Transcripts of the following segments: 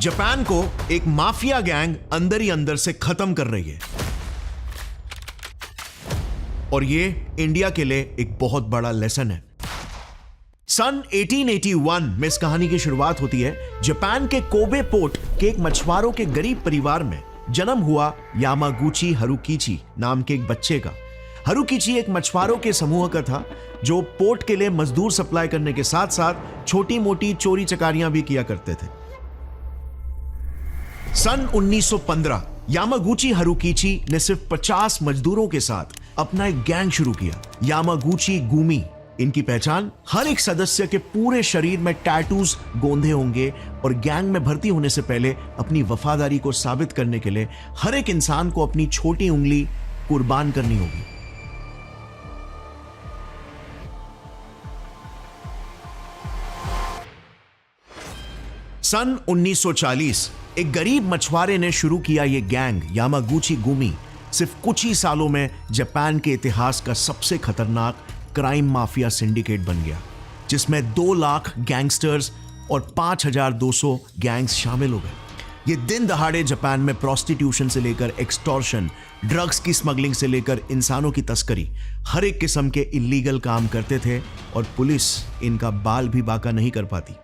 Japan को एक mafia gang अंदर ही अंदर से खत्म कर रही है और ये इंडिया के लिए एक बहुत बड़ा लेसन है। सन 1881 में इस कहानी की शुरुआत होती है। जापान के कोबे पोर्ट के एक मछुआरों के गरीब परिवार में जन्म हुआ यामागुची हारुकिची नाम के एक बच्चे का। हारुकिची एक मछुआरों के समूह का था जो पोर्ट के लिए मजदूर सप्लाई करने के साथ साथ छोटी मोटी चोरी चकारियां भी किया करते थे। सन 1915 यामागुची हारुकिची ने सिर्फ 50 मजदूरों के साथ अपना एक गैंग शुरू किया, यामागुची गुमी। इनकी पहचान, हर एक सदस्य के पूरे शरीर में टैटूज गोंधे होंगे और गैंग में भर्ती होने से पहले अपनी वफादारी को साबित करने के लिए हर एक इंसान को अपनी छोटी उंगली कुर्बान करनी होगी। सन 1940 एक गरीब मछुआरे ने शुरू किया ये गैंग यामागुची गुमी सिर्फ कुछ ही सालों में जापान के इतिहास का सबसे खतरनाक क्राइम माफिया सिंडिकेट बन गया, जिसमें 2 लाख गैंगस्टर्स और 5200 गैंग्स शामिल हो गए। ये दिन दहाड़े जापान में प्रोस्टिट्यूशन से लेकर एक्सटॉर्शन, ड्रग्स की स्मगलिंग से लेकर इंसानों की तस्करी, हर एक किस्म के इलीगल काम करते थे और पुलिस इनका बाल भी बाका नहीं कर पाती।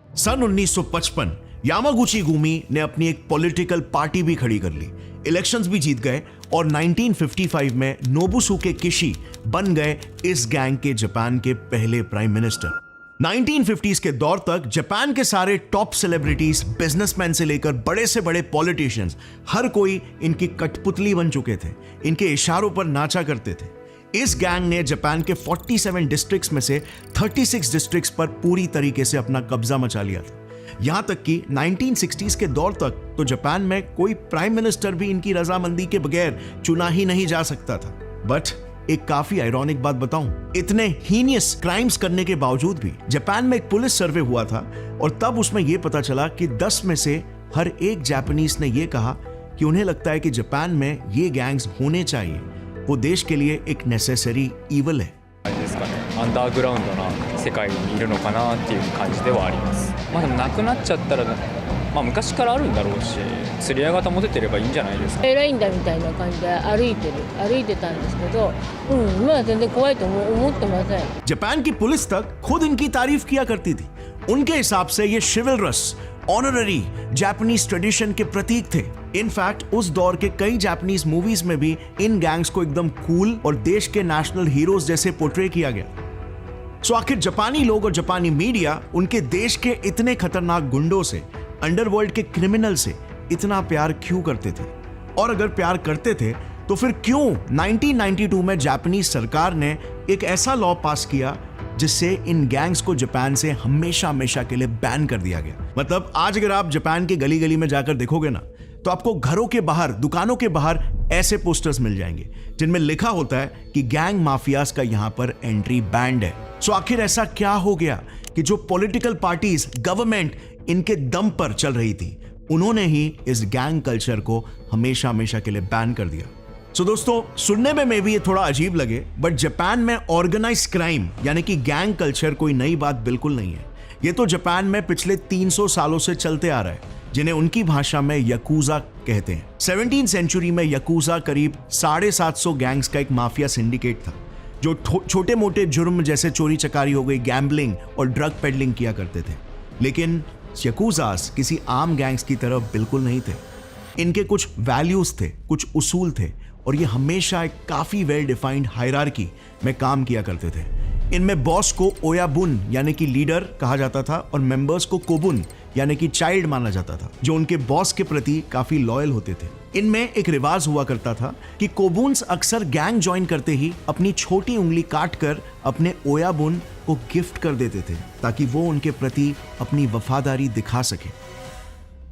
सन 1955 यामागुची गुमी ने अपनी एक पॉलिटिकल पार्टी भी खड़ी कर ली, इलेक्शंस भी जीत गए और 1955 में नोबुसुके किशी बन गए इस गैंग के जापान के पहले प्राइम मिनिस्टर। 1950s के दौर तक जापान के सारे टॉप सेलिब्रिटीज, बिजनेसमैन से लेकर बड़े से बड़े पॉलिटिशियंस, हर कोई इनकी कठपुतली बन चुके थे, इनके इशारों पर नाचा करते थे। इस गैंग ने जापान के 47 डिस्ट्रिक्ट्स में से 36 डिस्ट्रिक्ट्स पर पूरी तरीके से अपना कब्जा मचा लिया था। यहां तक कि 1960s के दौर तक तो जापान में कोई प्राइम मिनिस्टर भी इनकी रजामंदी के बगैर चुना ही नहीं जा सकता था। बट एक काफी आयरॉनिक बात बताऊं, इतने हीनियस क्राइम्स करने के बावजूद भी जापान में एक पुलिस सर्वे हुआ था और तब उसमें यह पता चला कि 10 में से हर एक जापानीज ने यह कहा कि उन्हें लगता है कि जापान में ये गैंग्स होने चाहिए, वो देश के लिए एक नेसेसरी ईवल है। アンダーグラウンドな世界にいるのかなっていう感じではあります。まあでもなくなっちゃったら、まあ昔からあるんだろうし、釣り合い方も出てればいいんじゃないですか。偉いんだみたいな感じで歩いてたんですけど、今は全然怖いと思ってません。जापान की पुलिस तक खुद इनकी तारीफ किया करती थी। उनके हिसाब से ये शिवलरस, ऑनररी जापानीज ट्रेडिशन के प्रतीक थे। इनफैक्ट उस दौर के कई जापानीज मूवीज में भी इन गैंग्स को एकदम कूल और देश के नेशनल हीरोज जैसे पोर्ट्रे किया गया। सो आखिर जापानी लोग और जापानी मीडिया उनके देश के इतने खतरनाक गुंडों से, अंडरवर्ल्ड के क्रिमिनल से इतना प्यार क्यों करते थे? और अगर प्यार करते थे तो फिर क्यों 1992 में जापानीज सरकार ने एक ऐसा लॉ पास किया जिससे इन गैंग्स को जापान से हमेशा हमेशा के लिए बैन कर दिया गया? मतलब आज अगर आप जापान के गली गली में जाकर देखोगे ना, तो आपको घरों के बाहर, दुकानों के बाहर ऐसे पोस्टर्स मिल जाएंगे जिनमें लिखा होता है कि गैंग माफियाज का यहां पर एंट्री बैंड है। सो आखिर ऐसा क्या हो गया कि जो पॉलिटिकल पार्टीज, गवर्नमेंट इनके दम पर चल रही थी, उन्होंने ही इस गैंग कल्चर को हमेशा हमेशा के लिए बैन कर दिया? सो दोस्तों, सुनने में भी ये थोड़ा अजीब लगे, बट जापान में ऑर्गेनाइज क्राइम यानी कि गैंग कल्चर कोई नई बात बिल्कुल नहीं है। ये तो जापान में पिछले 300 सालों से चलते आ रहा है, जिन्हें उनकी भाषा में यकूजा कहते हैं। 17वीं सेंचुरी में यकूजा करीब 750 गैंग्स का एक माफिया सिंडिकेट था, जो छोटे मोटे जुर्म जैसे चोरी चकारी हो गई, गैम्बलिंग और ड्रग पेडलिंग किया करते थे। लेकिन यकूजास किसी आम गैंग्स की तरह बिल्कुल नहीं थे। इनके कुछ वैल्यूज थे, कुछ उसूल थे और ये हमेशा एक काफी वेल डिफाइंड हायरार्की में काम किया करते थे। इनमें बॉस को ओयाबुन यानी कि लीडर कहा जाता था और मेंबर्स को कोबुन यानी कि चाइल्ड माना जाता था, जो उनके बॉस के प्रति काफी लॉयल होते थे। इनमें एक रिवाज हुआ करता था कि कोबुन्स अक्सर गैंग ज्वाइन करते ही अपनी छोटी उंगली काटकर अपने ओयाबुन को गिफ्ट कर देते थे, ताकि वो उनके प्रति अपनी वफादारी दिखा सके।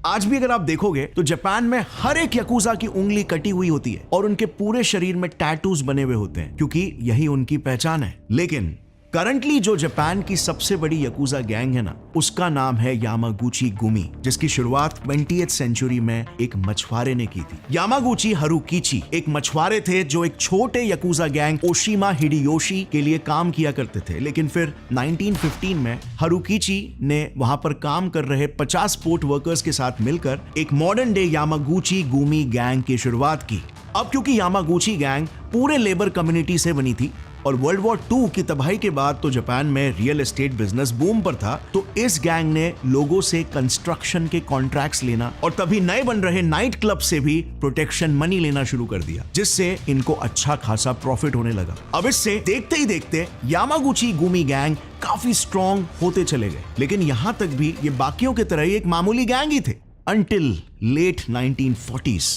आज भी अगर आप देखोगे तो जापान में हर एक यकूजा की उंगली कटी हुई होती है और उनके पूरे शरीर में टैटूज बने हुए होते हैं, क्योंकि यही उनकी पहचान है। लेकिन करंटली जो जापान की सबसे बड़ी यकूजा गैंग है ना, उसका नाम है यामागुची गुमी, जिसकी शुरुआत 20th सेंचुरी में एक मछुआरे ने की थी। यामागुची हारुकिची एक मछुआरे थे जो एक छोटे यकूजा गैंग ओशिमा हिडेयोशी के लिए काम किया करते थे, लेकिन फिर 1915 में हारुकिची ने वहां पर काम कर रहे 50 पोर्ट वर्कर्स के साथ मिलकर एक मॉडर्न डे यामागुची गुमी गैंग की शुरुआत की। अब क्योंकि यामागुची गैंग पूरे लेबर कम्युनिटी से बनी थी और वर्ल्ड वॉर 2 की तबाही के बाद तो जापान में रियल एस्टेट बिजनेस बूम पर था, तो इस गैंग ने लोगों से कंस्ट्रक्शन के कॉन्ट्रैक्ट्स लेना और तभी नए बन रहे नाइट क्लब से भी प्रोटेक्शन मनी लेना शुरू कर दिया, जिससे इनको अच्छा खासा प्रॉफिट होने लगा। अब इससे देखते ही देखते यामागुची गुमी गैंग काफी स्ट्रॉन्ग होते चले गए, लेकिन यहां तक भी ये बाकियों की तरह ही एक मामूली गैंग ही थे अंटिल लेट 1940s,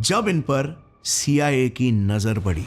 जब इन पर CIA की नजर पड़ी।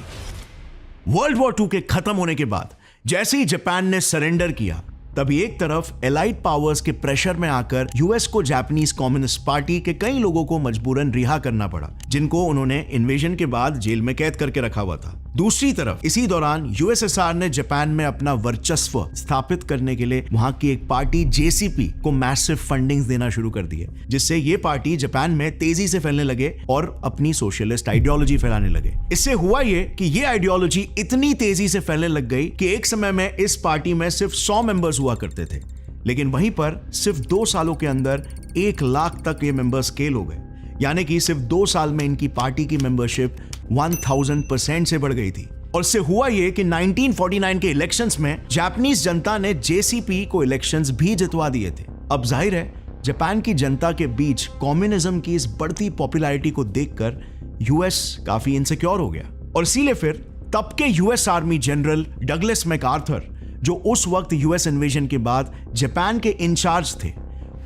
वर्ल्ड वॉर 2 के खत्म होने के बाद जैसे ही जापान ने सरेंडर किया, तभी एक तरफ एलाइड पावर्स के प्रेशर में आकर यूएस को जापानीज कम्युनिस्ट पार्टी के कई लोगों को मजबूरन रिहा करना पड़ा, जिनको उन्होंने इन्वेजन के बाद जेल में कैद करके रखा हुआ था। दूसरी तरफ इसी दौरान यूएसएसआर ने जापान में अपना वर्चस्व स्थापित करने के लिए वहां की एक पार्टी JCP को मैसिव फंडिंग देना शुरू कर दिए, जिससे ये पार्टी जापान में तेजी से फैलने लगे और अपनी सोशलिस्ट आइडियोलॉजी फैलाने लगे। इससे हुआ ये कि ये आइडियोलॉजी इतनी तेजी से फैलने लग गई कि एक समय में इस पार्टी में सिर्फ 100 मेंबर्स हुआ करते थे, लेकिन वहीं पर सिर्फ 2 सालों के अंदर 1 लाख तक ये मेंबर्स स्केल हो गए। यानी कि सिर्फ 2 साल में इनकी पार्टी की मेंबरशिप 1000% से बढ़ गई थी। और इससे हुआ ये कि 1949 के इलेक्शंस में जापानीज जनता ने JCP को इलेक्शंस भी जितवा दिए थे। अब जाहिर है जापान की जनता के बीच कम्युनिज्म की इस बढ़ती पॉपुलैरिटी को देखकर यूएस काफी इनसिक्योर हो गया, और इसीलिए फिर तब के US army general Douglas MacArthur, जो उस वक्त यूएस इन्वेजन के बाद जापान के इंचार्ज थे,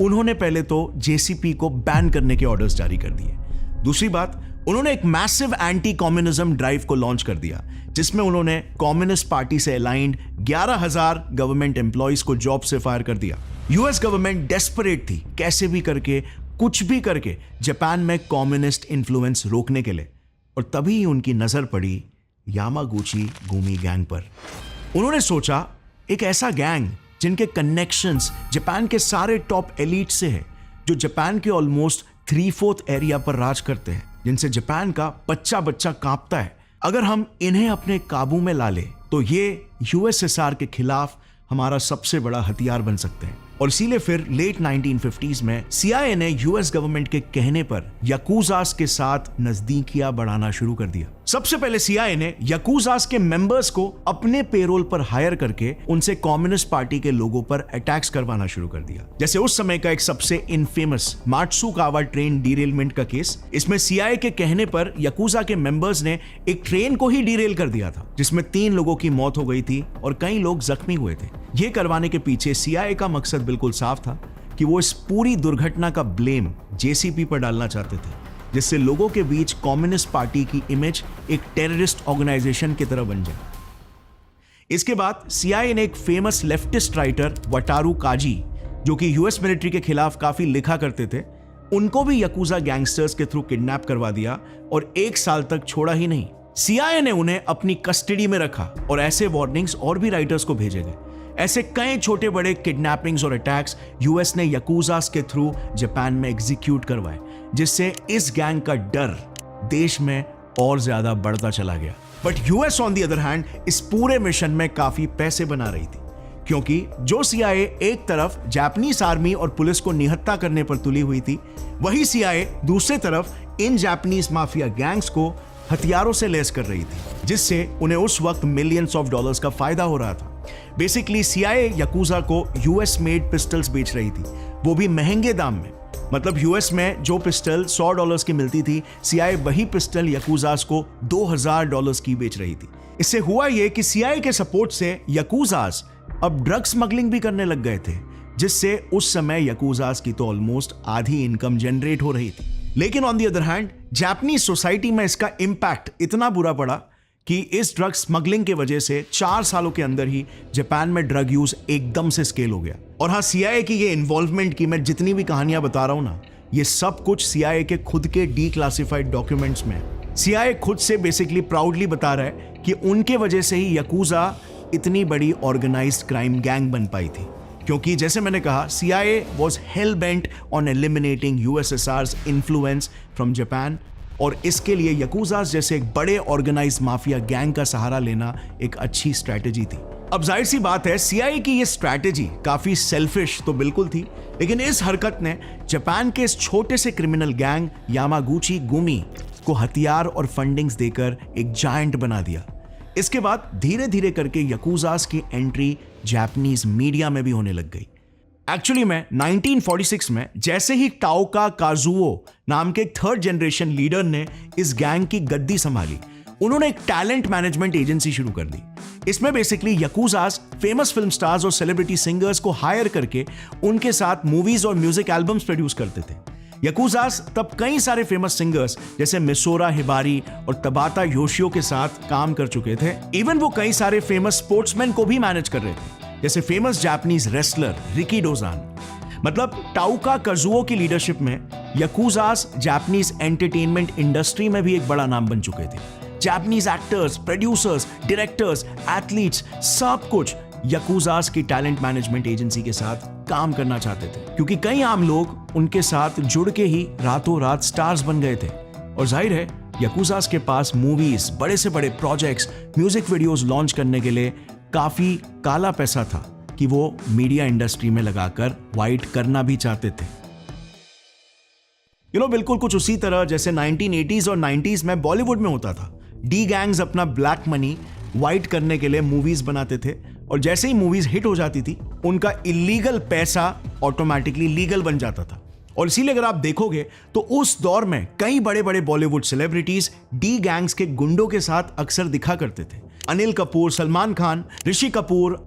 उन्होंने पहले तो JCP को बैन करने के ऑर्डर्स जारी कर दिए। दूसरी बात, उन्होंने एक मैसिव एंटी कम्युनिज्म ड्राइव को लॉन्च कर दिया, जिसमें उन्होंने कम्युनिस्ट पार्टी से अलाइंड 11,000 गवर्नमेंट एम्प्लॉइज को जॉब से फायर कर दिया। यूएस गवर्नमेंट डेस्परेट थी कैसे भी करके, कुछ भी करके जापान में कम्युनिस्ट इन्फ्लुएंस रोकने के लिए, और तभी उनकी नजर पड़ी यामागुची गुमी गैंग पर। उन्होंने सोचा एक ऐसा गैंग जिनके कनेक्शंस जापान के सारे टॉप एलीट से है, जो जापान के ऑलमोस्ट 3/4 एरिया पर राज करते हैं, जिनसे जापान का बच्चा बच्चा कांपता है। अगर हम इन्हें अपने काबू में ला ले तो ये यूएसएसआर के खिलाफ हमारा सबसे बड़ा हथियार बन सकते हैं। और इसीलिए फिर लेट 1950s में CIA ने यूएस गवर्नमेंट के कहने पर याकूजास के साथ नजदीकियां बढ़ाना शुरू कर दिया। सबसे पहले CIA ने याकूजास के मेंबर्स को अपने पेरोल पर हायर करके उनसे कम्युनिस्ट पार्टी के लोगों पर अटैक्स करवाना शुरू कर दिया। जैसे उस समय का एक सबसे इनफेमस मात्सुकावा ट्रेन डिरेलमेंट का केस। इसमें CIA के कहने पर याकूजा के मेंबर्स ने एक ट्रेन को ही डिरेल कर दिया था, जिसमें 3 लोगों की मौत हो गई थी और कई लोग जख्मी हुए थे। यह करवाने के पीछे CIA का मकसद बिल्कुल साफ था कि वो इस पूरी दुर्घटना का ब्लेम JCP पर डालना चाहते थे, जिससे लोगों के बीच कम्युनिस्ट पार्टी की इमेज एक टेररिस्ट ऑर्गेनाइजेशन की तरह बन जाए। इसके बाद CIA ने एक फेमस लेफ्टिस्ट राइटर वटारू काजी, जो कि यूएस मिलिट्री के खिलाफ काफी लिखा करते थे, उनको भी याकूजा गैंगस्टर्स के थ्रू किडनैप करवा दिया और 1 साल तक छोड़ा ही नहीं। CIA ने उन्हें अपनी कस्टडी में रखा और ऐसे वार्निंग्स और भी राइटर्स को भेजे गए। ऐसे कई छोटे बड़े किडनैपिंग्स और अटैक्स यूएस ने याकूजास के थ्रू जापान में एग्जीक्यूट करवाए, जिससे इस गैंग का डर देश में और ज्यादा बढ़ता चला गया। But US on the other hand इस पूरे मिशन में काफी पैसे बना रही थी, क्योंकि जो CIA एक तरफ जापानीज आर्मी और पुलिस को निहत्था करने पर तुली हुई थी, वही CIA दूसरी तरफ इन जापानीज माफिया गैंग्स को हथियारों से लैस कर रही थी, जिससे उन्हें उस वक्त मिलियंस ऑफ डॉलर्स का फायदा हो रहा था। बेसिकली CIA याकूजा को US मेड पिस्टल्स बेच रही थी, वो भी महंगे दाम में। मतलब US में जो पिस्टल $100 की मिलती थी, CIA वही पिस्टल याकूजास को $2000 की बेच रही थी। इससे हुआ ये कि CIA के सपोर्ट से याकूजास अब ड्रग स्मगलिंग भी करने लग गए थे, जिससे उस समय याकूजास की तो ऑलमोस्ट आधी इनकम जनरेट हो रही थी। लेकिन on the other hand Japanese society में इसका इंपैक्ट इतना बुरा पड़ा कि इस ड्रग स्मगलिंग के वजह से 4 सालों के अंदर ही जापान में ड्रग यूज एकदम से स्केल हो गया। और हाँ, CIA की ये इन्वॉल्वमेंट की मैं जितनी भी कहानियां बता रहा हूं ना, ये सब कुछ CIA के खुद के डीक्लासिफाइड डॉक्यूमेंट्स में है। CIA खुद से बेसिकली प्राउडली बता रहा है कि उनके वजह से ही याकूजा इतनी बड़ी ऑर्गेनाइज्ड क्राइम गैंग बन पाई थी, क्योंकि जैसे मैंने कहा CIA was hell bent on eliminating USSR's influence from Japan, और इसके लिए यकूज़ा जैसे एक बड़े ऑर्गेनाइज्ड माफिया गैंग का सहारा लेना एक अच्छी स्ट्रैटेजी थी। अब जाहिर सी बात है CIA की ये स्ट्रैटेजी काफी सेल्फिश तो बिल्कुल थी, लेकिन इस हरकत ने जापान के इस छोटे से क्रिमिनल गैंग यामागुची गुमी को हथियार और फंडिंग्स देकर एक जायंट बना दिया। इसके बाद धीरे धीरे करके यकूज़ास की एंट्री जापानीज मीडिया में भी होने लग गई। एक्चुअली में 1946 में जैसे ही टाओका काजुओ नाम के एक थर्ड जनरेशन लीडर ने इस गैंग की गद्दी संभाली, उन्होंने एक टैलेंट मैनेजमेंट एजेंसी शुरू कर दी। इसमें बेसिकली यकूज़ास फेमस फिल्म स्टार्स और सेलिब्रिटी सिंगर्स को हायर करके उनके साथ मूवीज और म्यूजिक एल्बम्स प्रोड्यूस करते थे। यकूज़ास तब कई सारे फेमस सिंगर्स जैसे मिसोरा हिबारी और तबाता योशियो के साथ काम कर चुके थे। इवन वो कई सारे फेमस स्पोर्ट्समैन को भी मैनेज कर रहे थे, जैसे फेमस जापानीज रेसलर रिकी डोजान। मतलब टाओका काजुओ की लीडरशिप में यकूज़ास जापानीज एंटरटेनमेंट इंडस्ट्री में भी एक बड़ा नाम बन चुके थे। Japanese actors, producers, directors, athletes, सब कुछ यकूज़ास की टैलेंट मैनेजमेंट एजेंसी के साथ काम करना चाहते थे, क्योंकि कई आम लोग उनके साथ जुड़ के ही रातों रात स्टार्स बन गए थे। और जाहिर है यकूज़ास के पास मूवीज, बड़े से बड़े प्रोजेक्ट्स, म्यूजिक वीडियोस लॉन्च करने के लिए काफी काला पैसा था कि वो मीडिया इंडस्ट्री में लगाकर वाइट करना भी चाहते थे। बिल्कुल कुछ उसी तरह जैसे 1980s और 90s में बॉलीवुड में होता था। डी गैंग्स अपना ब्लैक मनी वाइट करने के लिए मूवीज बनाते थे, और जैसे ही मूवीज हिट हो जाती थी उनका इलीगल पैसा ऑटोमेटिकली लीगल बन जाता था। और इसीलिए अगर आप देखोगे तो उस दौर में कई बड़े बड़े बॉलीवुड सेलिब्रिटीज डी गैंग्स के गुंडों के साथ अक्सर दिखा करते थे। अनिल कपूर, सलमान खान, ऋषि कपूर।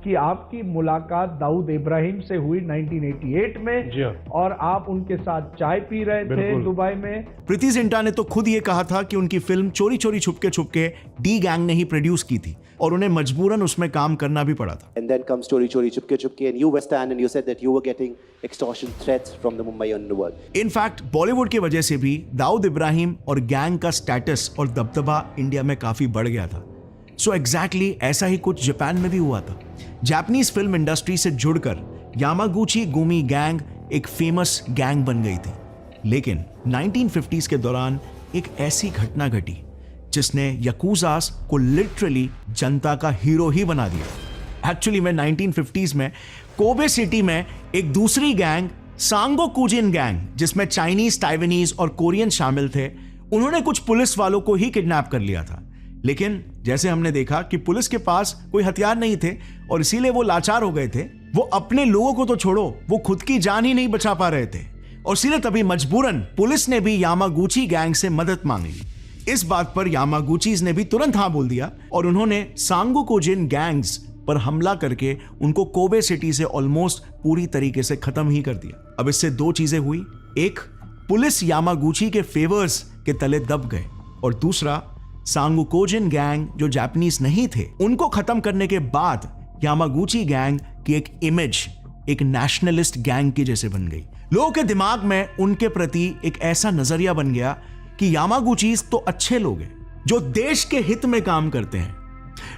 कि आपकी मुलाकात दाऊद इब्राहिम से हुई 1988 में, और आप उनके साथ चाय पी रहे थे दुबई में। प्रीति जिंटा ने तो खुद ये कहा था कि उनकी फिल्म चोरी चोरी छुपके डी गैंग ने ही प्रोड्यूस की थी, और उन्हें मजबूरन उसमें काम करना भी पड़ा था। And then comes Chori Chori Chupke Chupke, and you were stand and you said that you were getting extortion threats from the Mumbai underworld. In fact Bollywood की वजह से भी दाऊद इब्राहिम और गैंग का स्टेटस और दबदबा इंडिया में काफी बढ़ गया था। सो एग्जैक्टली ऐसा ही कुछ जापान में भी हुआ था। जापानीज फिल्म इंडस्ट्री से जुड़कर यामागुची गुमी गैंग एक फेमस गैंग बन गई थी। लेकिन 1950s के दौरान एक ऐसी घटना घटी जिसने यकूज़ास को लिटरली जनता का हीरो ही बना दिया। एक्चुअली में 1950s में कोबे सिटी में एक दूसरी गैंग सांगोकुजिन गैंग, जिसमें चाइनीज, ताइवानीज और कोरियन शामिल थे, उन्होंने कुछ पुलिस वालों को ही किडनैप कर लिया था। लेकिन जैसे हमने देखा कि पुलिस के पास कोई हथियार नहीं थे और इसीलिए वो लाचार हो गए थे। वो अपने लोगों को तो छोड़ो, वो खुद की जान ही नहीं बचा पा रहे थे, और इसीलिए तभी मजबूरन पुलिस ने भी यामागुची गैंग से मदद मांग ली। इस बात पर यामागुचीज ने भी तुरंत हाँ बोल दिया और उन्होंने सांगोकुजिन गैंग्स पर हमला करके उनको कोबे सिटी से ऑलमोस्ट पूरी तरीके से खत्म ही कर दिया। अब इससे दो चीजें हुई, एक, पुलिस यामागुची के फेवर्स के तले दब गए, और दूसरा, सांगोकुजिन गैंग जो जापानीज नहीं थे उनको खत्म करने के बाद यामागुची गैंग की एक इमेज एक नेशनलिस्ट गैंग की जैसे बन गई। लोगों के दिमाग में उनके प्रति एक ऐसा नजरिया बन गया कि यामागुचीज तो अच्छे लोग हैं जो देश के हित में काम करते हैं।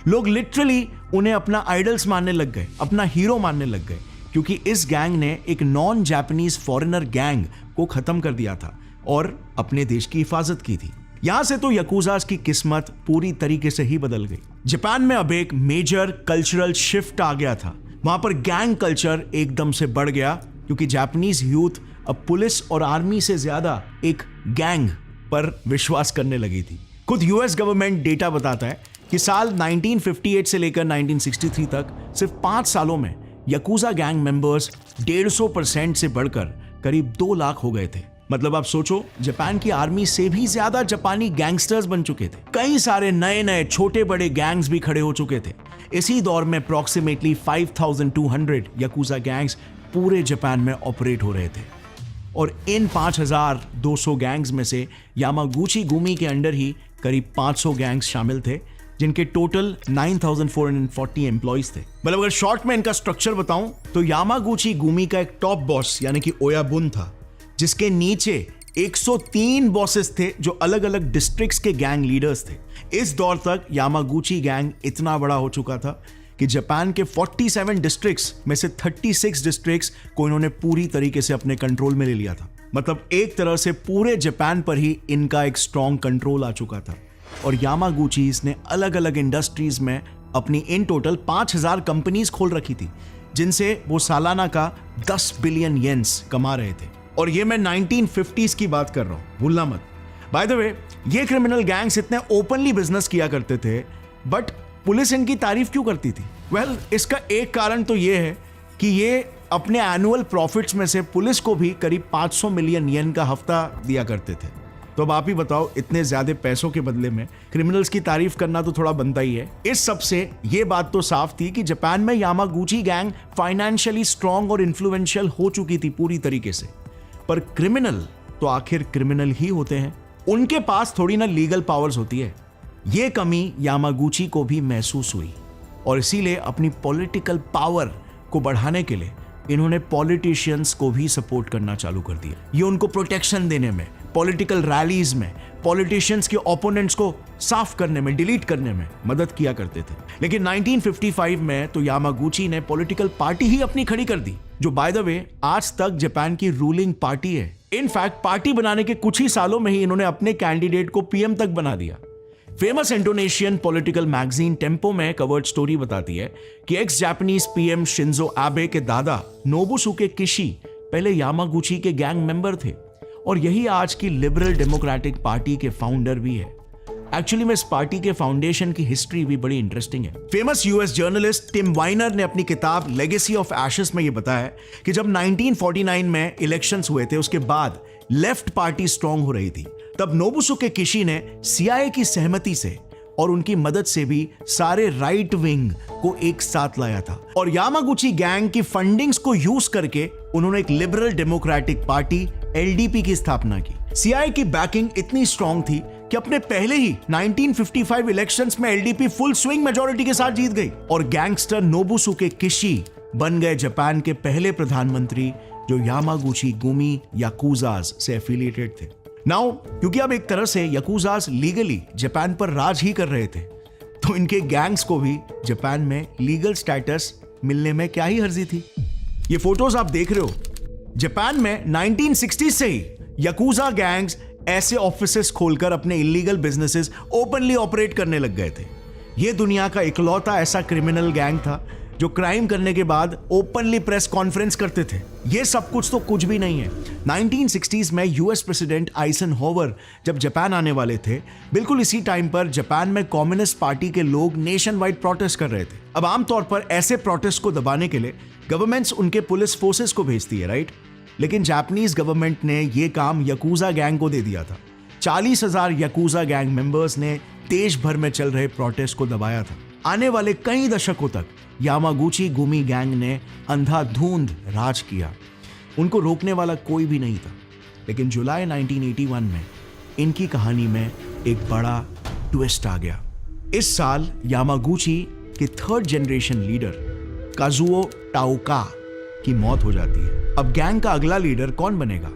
लोग लिटरली उन्हें अपना आइडल्स मानने लग गए, अपना हीरो मानने लग गए, क्योंकि इस गैंग ने एक नॉन जापानीज फॉरेनर गैंग को खत्म कर दिया था और अपने देश की हिफाजत की थी। यहां से तो यकूज़ास की किस्मत पूरी तरीके से ही बदल गई। जापान में अब एक मेजर कल्चरल शिफ्ट आ गया था। वहां पर गैंग कल्चर एकदम से बढ़ गया, क्योंकि जापानीज यूथ अब पुलिस और आर्मी से ज्यादा एक गैंग पर विश्वास करने लगी थी। खुद यूएस गवर्नमेंट डेटा बताता है कि साल 1958 से लेकर 1963 तक सिर्फ 5 सालों में यकूज़ा गैंग मेंबर्स 150% से बढ़कर करीब 2 लाख हो गए थे। मतलब आप सोचो, जापान की आर्मी से भी ज्यादा जापानी गैंगस्टर्स बन चुके थे। कई सारे नए नए छोटे बड़े गैंग्स भी खड़े हो चुके थे। इसी दौर में अप्रॉक्सीमेटली 5200 यकूज़ा गैंग्स पूरे जापान में ऑपरेट हो रहे थे, और इन 5200 गैंग्स में से यामागुची गुमी के अंडर ही करीब 500 गैंग्स शामिल थे, जिनके टोटल 9440 एम्प्लॉइज थे। मतलब अगर शॉर्ट में इनका स्ट्रक्चर बताऊं तो यामागुची गुमी का एक टॉप बॉस यानी कि ओयाबुन था, जिसके नीचे 103 बॉसेस थे जो अलग अलग डिस्ट्रिक्ट्स के गैंग लीडर्स थे। इस दौर तक यामागुची गैंग इतना बड़ा हो चुका था कि जापान के 47 डिस्ट्रिक्ट्स में से 36 डिस्ट्रिक्ट्स को इन्होंने पूरी तरीके से अपने कंट्रोल में ले लिया था। मतलब एक तरह से पूरे जापान पर ही इनका एक स्ट्रॉन्ग कंट्रोल आ चुका था। और यामागुचीज ने अलग अलग इंडस्ट्रीज में अपनी इन टोटल 5000 कंपनीज खोल रखी थी, जिनसे वो सालाना का 10 बिलियन येन्स कमा रहे थे। और ये मैं 1950s की बात कर रहा हूं, भूलना मत। बाय द वे, ये क्रिमिनल गैंग्स इतने ओपनली बिजनेस किया करते थे, बट पुलिस इनकी तारीफ क्यों करती थी? वेल, इसका एक कारण तो ये है कि ये अपने एनुअल प्रॉफिट्स में से पुलिस को भी करीब 500 मिलियन येन का हफ्ता दिया करते थे। तो अब आप ही बताओ, इतने ज्यादा पैसों के बदले में क्रिमिनल्स की तारीफ करना तो थोड़ा बनता ही है। इस सब से ये बात तो साफ थी कि जापान में यामागुची गैंग फाइनेंशियली स्ट्रांग और इन्फ्लुएंशियल हो चुकी थी पूरी तरीके से। पर क्रिमिनल तो आखिर क्रिमिनल ही होते हैं, उनके पास थोड़ी ना लीगल पावर्स होती है। ये कमी यामागुची को भी महसूस हुई और इसीलिए अपनी पॉलिटिकल पावर को बढ़ाने के लिए इन्होंने पॉलिटिशियंस को भी सपोर्ट करना चालू कर दिया। ये उनको प्रोटेक्शन देने में, पॉलिटिकल रैलीज में, पॉलिटिशियंस के ओपोनेंट्स को साफ करने में, डिलीट करने में मदद किया करते थे। लेकिन 1955 में तो यामागुची ने पॉलिटिकल पार्टी ही अपनी खड़ी कर दी, जो बाय द वे आज तक जापान की रूलिंग पार्टी है। इनफैक्ट पार्टी बनाने के कुछ ही सालों में ही इन्होंने अपने कैंडिडेट को पीएम तक बना दिया। Famous Indonesian political magazine tempo में कवर्ड स्टोरी बताती है कि x Japanese PM Shinzo Abe के दादा नोबुसुके किशी पहले यामागुची के गैंग मेंबर थे और यही आज की लिबरल डेमोक्रेटिक पार्टी के फाउंडर भी है। एक्चुअली में इस पार्टी के फाउंडेशन की हिस्ट्री भी बड़ी इंटरेस्टिंग है। फेमस यूएस जर्नलिस्ट टिम वाइनर ने अपनी किताब लेगेसी ऑफ एशेस में यह बताया कि जब 1949 में इलेक्शंस हुए थे, उसके बाद लेफ्ट पार्टी स्ट्रांग हो रही थी। तब नोबुसुके किशी ने सीआईए की सहमति से और उनकी मदद से भी सारे राइट विंग को एक साथ लाया था और यामागुची गैंग की फंडिंग्स को यूज करके उन्होंने एक लिबरल डेमोक्रेटिक पार्टी एलडीपी की स्थापना की। सीआईए की बैकिंग इतनी स्ट्रांग थी कि अपने पहले ही 1955 इलेक्शंस में एलडीपी फुल स्विंग मेजॉरिटी के साथ जीत गई और गैंगस्टर नोबुसुके किशी बन गए जापान के पहले प्रधानमंत्री जो यामागुची गुमी याकुजास से एफिलिएटेड थे। नाउ क्योंकि अब एक तरह से याकुजास लीगली जापान पर राज ही कर रहे थे, तो इनके गैंग्स को भी जापान में लीगल स्टेटस मिलने में क्या ही हर्जी थी। ये फोटोज आप देख रहे हो, जापान में 1960 से ही याकुजा गैंग्स ऐसे ऑफिसेस खोलकर अपने इलीगल बिजनेसेस ओपनली ऑपरेट करने लग गए थे। यह दुनिया का इकलौता ऐसा क्रिमिनल गैंग था जो क्राइम करने के बाद ओपनली प्रेस कॉन्फ्रेंस करते थे। यह सब कुछ तो कुछ भी नहीं है। 1960s में यूएस प्रेसिडेंट आइजनहोवर जब जापान आने वाले थे, बिल्कुल इसी टाइम पर जापान में कम्युनिस्ट पार्टी के लोग नेशन वाइड प्रोटेस्ट कर रहे थे। अब आमतौर पर ऐसे प्रोटेस्ट को दबाने के लिए गवर्नमेंट्स उनके पुलिस फोर्सेस को भेजती है, राइट? लेकिन जापानीज गवर्नमेंट ने यह काम याकुजा गैंग को दे दिया था। 40,000 याकुजा गैंग मेंबर्स ने देश भर में चल रहे प्रोटेस्ट को दबाया था। आने वाले कई दशकों तक यामागुची गुमी गैंग ने अंधाधुंध राज किया, उनको रोकने वाला कोई भी नहीं था। लेकिन जुलाई 1981 में इनकी कहानी में एक बड़ा ट्विस्ट आ गया। इस साल यामागुची के 3rd जनरेशन लीडर काजुओ टाओका की मौत हो जाती है। अब गैंग का अगला लीडर कौन बनेगा,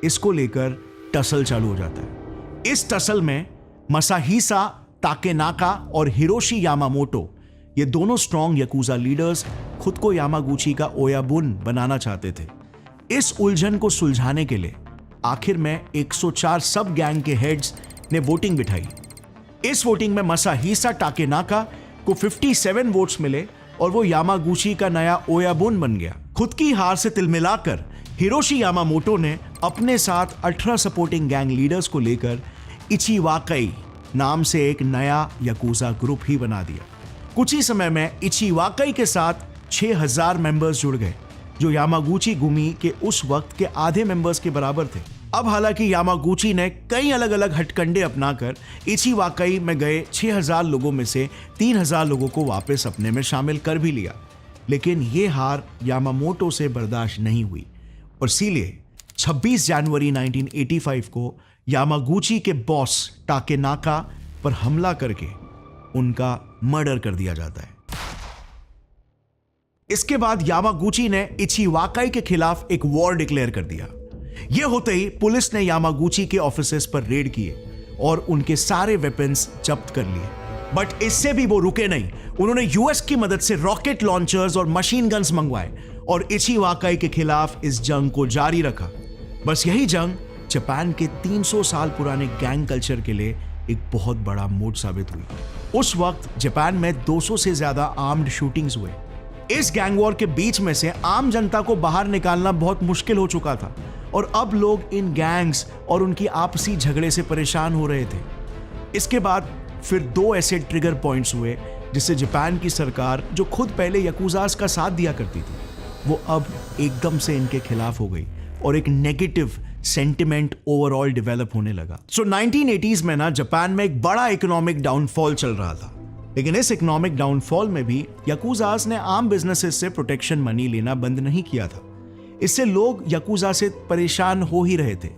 इसको लेकर टसल चालू हो जाता है। इस टसल में मसाहिसा ताकेनाका और हिरोशी यामामोटो, ये दोनों स्ट्रॉन्ग याकुजा लीडर्स खुद को यामागुची का ओयाबुन बनाना चाहते थे। इस उलझन को सुलझाने के लिए आखिर में 104 सब गैंग के हेड्स ने वोटिंग बिठाई। इस वोटिंग में मसाहिसा ताकेनाका को 57 वोट्स मिले और वो यामागुची का नया ओयाबुन बन गया। खुद की हार से तिलमिलाकर हिरोशी यामामोटो ने अपने साथ 18 सपोर्टिंग गैंग लीडर्स को लेकर इचिवाकई नाम से एक नया याकुजा ग्रुप ही बना दिया। कुछ ही समय में इचिवाकई के साथ 6000 मेंबर्स जुड़ गए, जो यामागुची गुमी के उस वक्त के आधे मेंबर्स के बराबर थे। अब हालांकि यामागुची ने कई अलग अलग हथकंडे अपनाकर इचिवाकई में गए 6000 लोगों में से 3000 लोगों को वापस अपने में शामिल कर भी लिया। लेकिन यह हार यामामोटो से बर्दाश्त नहीं हुई और इसीलिए 26 जनवरी 1985 को यामागुची के बॉस ताकेनाका पर हमला करके उनका मर्डर कर दिया जाता है। इसके बाद यामागुची ने इचिवाकई के खिलाफ एक वॉर डिक्लेयर कर दिया। यह होते ही पुलिस ने यामागुची के ऑफिसेस पर रेड किए और उनके सारे वेपन्स जब्त कर लिए। बट इससे भी वो रुके नहीं। उन्होंने यूएस की मदद से रॉकेट लॉन्चर्स और मशीन गन्स मंगवाए और इचिवाकाई के खिलाफ इस जंग को जारी रखा। बस यही जंग जापान के 300 साल पुराने गैंग कल्चर के लिए एक बहुत बड़ा मोड़ साबित हुई। उस वक्त जापान में 200 से ज्यादा आर्म्ड शूटिंग्स हुए। इस गैंग वॉर के बीच में से आम जनता को बाहर निकालना बहुत मुश्किल हो चुका था और अब लोग इन गैंग्स और उनकी आपसी झगड़े से परेशान हो रहे थे। इसके बाद फिर 2 ऐसे ट्रिगर पॉइंट्स हुए जिससे जापान की सरकार, जो खुद पहले याकुजास का साथ दिया करती थी, वो अब एकदम से इनके खिलाफ हो गई और एक नेगेटिव सेंटिमेंट ओवरऑल डेवलप होने लगा। सो 1980s में ना जापान में एक बड़ा इकोनॉमिक डाउनफॉल चल रहा था। लेकिन इस इकोनॉमिक डाउनफॉल में भी याकुजास ने आम बिजनेसेस से प्रोटेक्शन मनी लेना बंद नहीं किया था। इससे लोग याकुजा से परेशान हो ही रहे थे।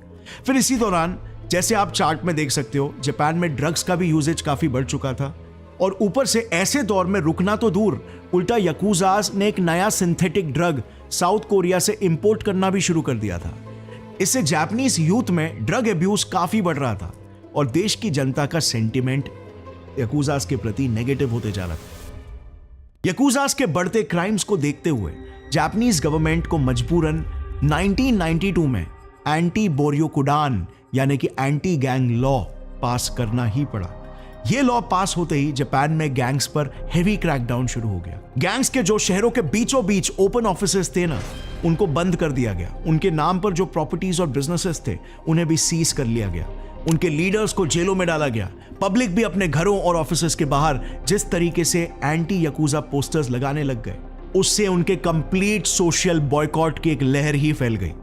फिर इसी दौरान, जैसे आप चार्ट में देख सकते हो, जापान में ड्रग्स का भी यूजेज काफी बढ़ चुका था और ऊपर से ऐसे दौर में रुकना तो दूर, उल्टा याकुजास ने एक नया सिंथेटिक ड्रग साउथ कोरिया से इंपोर्ट करना भी शुरू कर दिया था। इससे जापानीज यूथ में ड्रग अब्यूज काफी बढ़ रहा था और देश की जनता का सेंटिमेंट याकुजास के प्रति नेगेटिव होते जा रहा था। याकुजास के बढ़ते क्राइम्स को देखते हुए जापानीज गवर्नमेंट को मजबूरन 1992 में एंटी बोर्योकुडान यानी कि एंटी गैंग लॉ पास करना ही पड़ा। यह लॉ पास होते ही जापान में गैंग्स पर हेवी क्रैकडाउन शुरू हो गया। गैंग्स के जो शहरों के बीचों बीच ओपन ऑफिसेस थे ना, उनको बंद कर दिया गया। उनके नाम पर जो प्रॉपर्टीज और बिजनेसेस थे, उन्हें भी सीज कर लिया गया। उनके लीडर्स को जेलों में डाला गया। पब्लिक भी अपने घरों और ऑफिसेस के बाहर जिस तरीके से एंटी याकुजा पोस्टर्स लगाने लग गए, उससे उनके कंप्लीट सोशल बॉयकॉट की एक लहर ही फैल गई।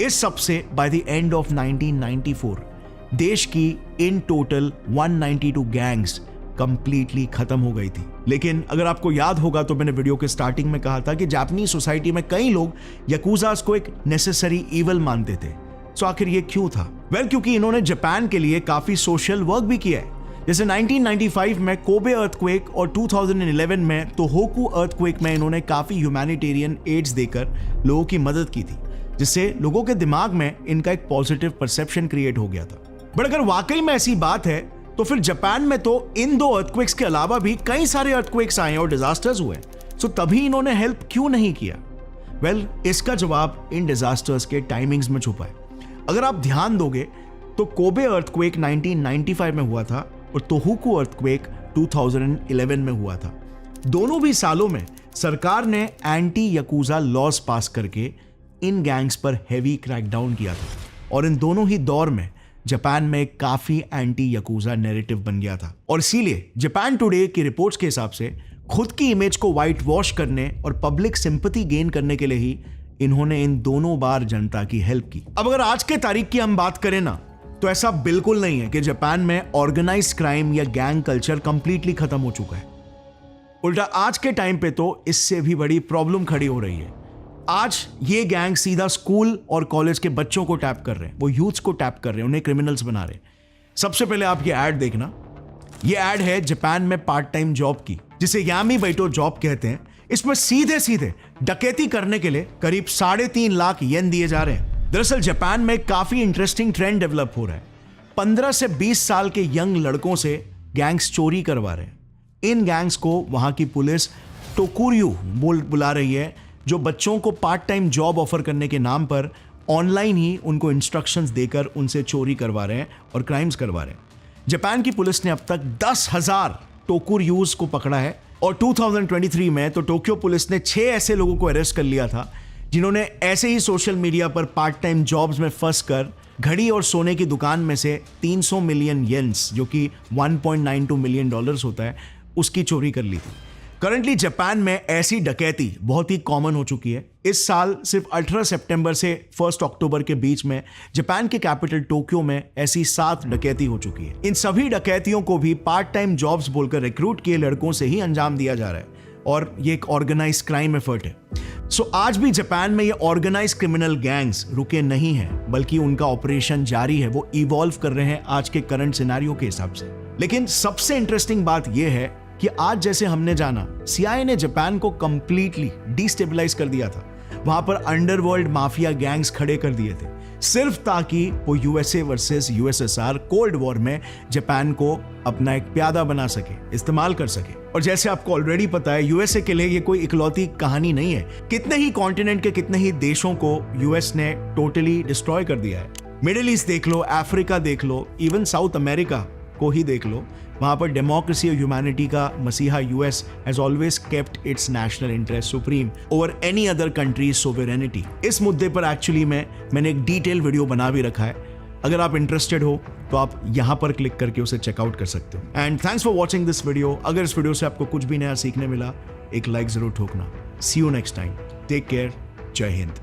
इस सब से बाय द एंड ऑफ 1994 देश की इन टोटल 192 गैंग्स कंप्लीटली खत्म हो गई थी। लेकिन अगर आपको याद होगा तो मैंने वीडियो के स्टार्टिंग में कहा था कि जापानी सोसाइटी में कई लोग याकुजास को एक नेसेसरी इविल मानते थे। सो आखिर ये क्यों था? वेल, क्योंकि इन्होंने जापान के लिए काफी सोशल वर्क भी किया है। जैसे 1995 में कोबे अर्थक्वेक और 2011 में तोहोकू अर्थक्वेक में इन्होंने काफी ह्यूमैनिटेरियन एड्स देकर लोगों की मदद की थी, जिससे लोगों के दिमाग में इनका एक पॉजिटिव परसेप्शन क्रिएट हो गया था। बट अगर वाकई में ऐसी बात है तो फिर जापान में तो इन 2 अर्थक्वेक्स के अलावा भी कई सारे अर्थक्वेक्स आए और डिजास्टर्स हुए, सो तभी इन्होंने हेल्प क्यों नहीं किया? वेल, इसका जवाब इन डिजास्टर्स के टाइमिंग्स में छुपा है। अगर आप ध्यान दोगे तो कोबे अर्थक्वेक 1995 में हुआ था और तोहोकू अर्थक्वेक 2011 में हुआ था। दोनों भी सालों में सरकार ने एंटी याकुजा लॉज पास करके इन गैंग्स पर हेवी क्रैकडाउन किया था और इन दोनों ही दौर में जापान में काफी एंटी याकुजा नैरेटिव बन गया था। और इसीलिए जापान टुडे की रिपोर्ट्स के हिसाब से खुद की इमेज को व्हाइट वॉश करने और पब्लिक सिंपैथी गेन करने के लिए ही इन्होंने इन दोनों बार जनता की हेल्प की। अब अगर आज के तारीख की हम बात करें ना, तो ऐसा बिल्कुल नहीं है कि जापान में ऑर्गेनाइज्ड क्राइम या गैंग कल्चर कंप्लीटली खत्म हो चुका है। उल्टा आज के टाइम पे तो इससे भी बड़ी प्रॉब्लम खड़ी हो रही है। आज ये गैंग सीधा स्कूल और कॉलेज के बच्चों को टैप कर रहे हैं, वो यूथ्स को टैप कर रहे हैं, उन्हें क्रिमिनल्स बना रहे हैं। सबसे पहले आप ये ऐड देखना। ये ऐड है जापान में पार्ट टाइम जॉब की, जिसे यामी बैटो जॉब कहते हैं। इसमें सीधे सीधे डकैती करने के लिए करीब 3.5 लाख येन दिए जा रहे हैं। दरअसल जापान में काफी इंटरेस्टिंग ट्रेंड डेवलप हो रहा है। 15 से 20 साल के यंग लड़कों से गैंग्स चोरी करवा रहे हैं। इन गैंग्स को वहां की पुलिस टोकुर्यू बुला रही है, जो बच्चों को पार्ट टाइम जॉब ऑफर करने के नाम पर ऑनलाइन ही उनको इंस्ट्रक्शंस देकर उनसे चोरी करवा रहे हैं और क्राइम्स करवा रहे हैं। जापान की पुलिस ने अब तक 10,000 टोकुर्यूज को पकड़ा है और 2023 में तो टोक्यो पुलिस ने 6 ऐसे लोगों को अरेस्ट कर लिया था, जिन्होंने ऐसे ही सोशल मीडिया पर पार्ट टाइम जॉब्स में फंस कर घड़ी और सोने की दुकान में से 300 मिलियन येन्स, जो कि $1.92 मिलियन होता है, उसकी चोरी कर ली थी। करंटली जापान में ऐसी डकैती बहुत ही कॉमन हो चुकी है। इस साल सिर्फ 18 सितंबर से 1 अक्टूबर के बीच में जापान के कैपिटल टोक्यो में ऐसी 7 डकैती हो चुकी है। इन सभी डकैतियों को भी पार्ट टाइम जॉब्स बोलकर रिक्रूट किए लड़कों से ही अंजाम दिया जा रहा है और ये एक ऑर्गेनाइज क्राइम एफर्ट है। सो आज भी जापान में ये ऑर्गेनाइज क्रिमिनल गैंग्स रुके नहीं हैं, बल्कि उनका ऑपरेशन जारी है। वो इवॉल्व कर रहे हैं आज के करंट सिनेरियो के हिसाब से। लेकिन सबसे इंटरेस्टिंग बात यह है कि आज जैसे हमने जाना, CIA ने जापान को कंप्लीटली डिस्टेबलाइज कर दिया था। वहां पर अंडरवर्ल्ड माफिया गैंग्स खड़े कर दिए थे। सिर्फ ताकि वो USA versus USSR cold war में जापान को अपना एक प्यादा बना सके, इस्तेमाल कर सके। और जैसे आपको ऑलरेडी पता है, यूएसए के लिए ये कोई इकलौती कहानी नहीं है। कितने ही कॉन्टिनेंट के कितने ही देशों को यूएस ने टोटली डिस्ट्रॉय कर दिया है। मिडिल ईस्ट देख लो, अफ्रीका देख लो, इवन साउथ अमेरिका को ही देख लो, वहां पर डेमोक्रेसी और ह्यूमैनिटी का मसीहा US has always kept it's national interest supreme over any other countries sovereignty. इस मुद्दे पर एक्चुअली मैंने एक डिटेल वीडियो बना भी रखा है। अगर आप इंटरेस्टेड हो तो आप यहां पर क्लिक करके उसे चेकआउट कर सकते हो। And thanks for watching this video. अगर इस वीडियो से आपको कुछ भी नया सीखने मिला, एक लाइक जरूर ठोकना। See you next time. Take care. जय हिंद।